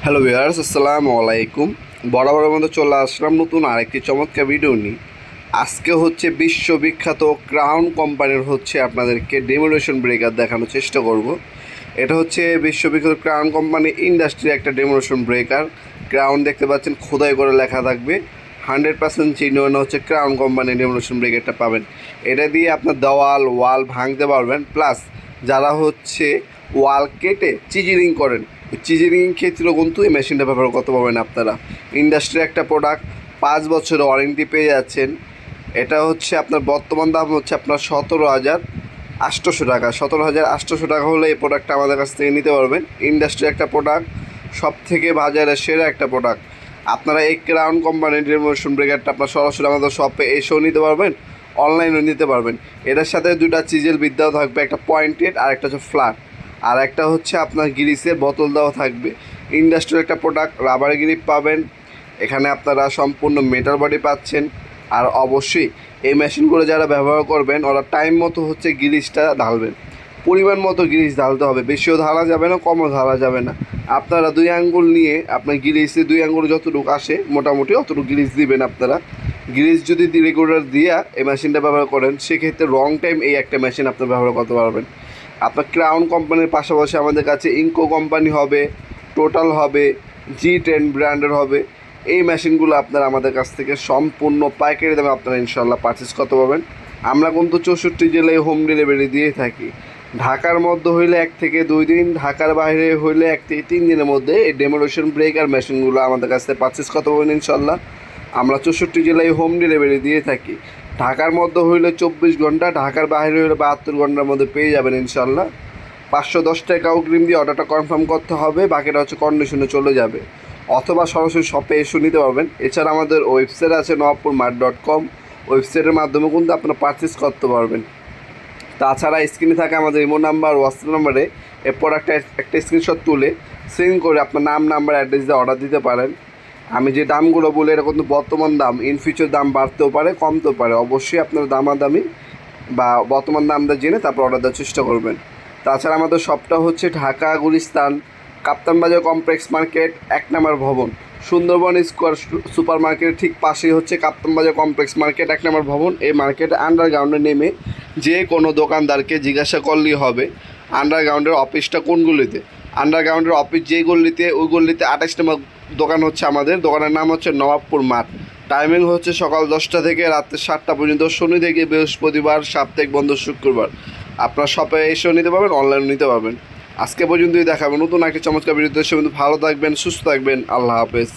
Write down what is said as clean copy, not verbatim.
Hello viewers, আসসালামু আলাইকুম। বরাবরের মতো চলে আসলাম নতুন আরেকটি চমৎকার ভিডিও নিয়ে। আজকে হচ্ছে বিশ্ববিখ্যাত ক্রাউন কোম্পানির আপনাদেরকে ডেমোলেশন ব্রেকার দেখানোর চেষ্টা করব। এটা হচ্ছে বিশ্ববিখ্যাত ক্রাউন কোম্পানি ইন্ডাস্ট্রির একটা ডেমোলেশন ব্রেকার। ক্রাউন দেখতে পাচ্ছেন, খোদাই করে লেখা থাকবে। 100% চিহ্ন হচ্ছে ক্রাউন কোম্পানি ডেমোলেশন ব্রেকারটা পাবেন। এটা দিয়ে আপনার ওয়াল ভাঙতে পারবেন। প্লাস যারা ওয়াল কেটে চিজিরিং করেন, চিজিরিং ক্ষেত্রেও কিন্তু এই মেশিনটা ব্যবহার করতে পারবেন আপনারা। ইন্ডাস্ট্রির একটা প্রোডাক্ট, 5 বছরের ওয়ারেন্টি পেয়ে যাচ্ছেন। এটা আপনার বর্তমান দাম আপনার 17,800 টাকা। 17,800 টাকা হলে এই প্রোডাক্টটা আমাদের কাছ থেকে নিতে পারবেন। ইন্ডাস্ট্রির একটা প্রোডাক্ট, সব থেকে বাজারে সেরা একটা প্রোডাক্ট। আপনারা এই ক্রাউন কোম্পানির ডেমোলেশন ব্রেকারটা আপনার সরাসরি আমাদের শপে এসেও নিতে পারবেন, অনলাইনেও নিতে পারবেন। এটার সাথে দুটা চিজেল বিদ্যাও থাকবে, একটা পয়েন্টেড আর একটা ফ্ল্যাট, আর একটা আপনার গ্রিসের বোতল দেওয়া থাকবে। ইন্ডাস্ট্রির একটা প্রোডাক্ট, রাবার গ্রিপ পাবেন। এখানে আপনারা সম্পূর্ণ মেটাল বডি পাচ্ছেন। আর অবশ্যই এই মেশিনগুলো যারা ব্যবহার করবেন ওরা টাইম মতো গ্রিসটা ঢালবেন। পরিমাণ মতো গ্রিস ঢালতে হবে, বেশিও ঢালা যাবে না, কমও ঢালা যাবে না। আপনারা 2 আঙ্গুল নিয়ে আপনার গ্রিসে 2 আঙ্গুল যতটুকু আসে মোটামুটি অতটুকু গ্রিস দিবেন আপনারা। গ্রিস যদি রেগুলার দিয়া এই মেশিনটা ব্যবহার করেন, সেক্ষেত্রে লং টাইম এই একটা মেশিন আপনার ব্যবহার করতে পারবেন। আপনার ক্রাউন কোম্পানির পাশাপাশি আমাদের কাছে ইনকো কোম্পানি হবে, টোটাল হবে, G10 ব্র্যান্ডের হবে। এই মেশিনগুলো আপনারা আমাদের কাছ থেকে সম্পূর্ণ পাইকারি দামে আপনারা ইনশাল্লাহ পারচেস করতে পারবেন। আমরা কিন্তু 64 জেলায় হোম ডেলিভারি দিয়ে থাকি। ঢাকার মধ্যে হইলে 1 থেকে 2 দিন, ঢাকার বাইরে হইলে 1 থেকে 3 দিনের মধ্যে এই ডেমোলেশন ব্রেকার মেশিনগুলো আমাদের কাছ থেকে পারচেস করতে পারবেন ইনশাল্লাহ। আমরা 64 জেলায় হোম ডেলিভারি দিয়ে থাকি। ঢাকার মধ্যে হইলে 24 ঘন্টা, ঢাকার বাইরে হইলে 72 ঘন্টার মধ্যে পেয়ে যাবেন ইনশাল্লাহ। 510 টাকা অগ্রিম দিয়ে অর্ডারটা কনফার্ম করতে হবে, বাকিটা কন্ডিশনে চলে যাবে। অথবা সরাসরি শপে এসে নিতে পারবেন। এছাড়া আমাদের ওয়েবসাইট আছে nawabpurmart.com, ওয়েবসাইটের মাধ্যমে কিন্তু আপনারা পারচেস করতে পারবেন। তাছাড়া স্ক্রিনে থাকে আমাদের ইমো নাম্বার, হোয়াটসঅ্যাপ নাম্বারে এই প্রোডাক্টটা একটা স্ক্রিনশট তুলে সেন্ড করে আপনার নাম, নাম্বার, অ্যাড্রেস দিয়ে অর্ডার দিতে পারেন। আমি যে দামগুলো বলি এটা কিন্তু বর্তমান দাম, ইন ফিউচার দাম বাড়তেও পারে, কমতেও পারে। অবশ্যই আপনারা দামাদামি বা বর্তমান দামটা জেনে তারপর অর্ডার দেওয়ার চেষ্টা করবেন। তাছাড়া আমাদের শপটা ঢাকা গুলিস্তান কাপ্তান বাজার কমপ্লেক্স মার্কেট 1 নম্বর ভবন, সুন্দরবন স্কোয়ার সুপার মার্কেটের ঠিক পাশেই কাপ্তান বাজার কমপ্লেক্স মার্কেট 1 নম্বর ভবন। এই মার্কেটে আন্ডারগ্রাউন্ডে নেমে যে কোনো দোকানদারকে জিজ্ঞাসা করলেই হবে আন্ডারগ্রাউন্ডের অফিসটা কোন গলিতে। আন্ডারগ্রাউন্ডের অফিস যেই গলিতে, ওই গলিতে 28 নম্বর দোকান আমাদের। দোকানের নাম নবাবপুর মাঠ। টাইমিং সকাল 10টা থেকে রাত্রে 7টা পর্যন্ত, শনি থেকে বৃহস্পতিবার, সাপ্তাহিক বন্ধ শুক্রবার। আপনার শপে এসেও নিতে পারবেন, অনলাইনেও নিতে পারবেন। আজকে পর্যন্তই দেখাবেন নতুন একটি চমৎকার ভিডিওতে। সে ভালো থাকবেন, সুস্থ থাকবেন। আল্লাহ হাফেজ।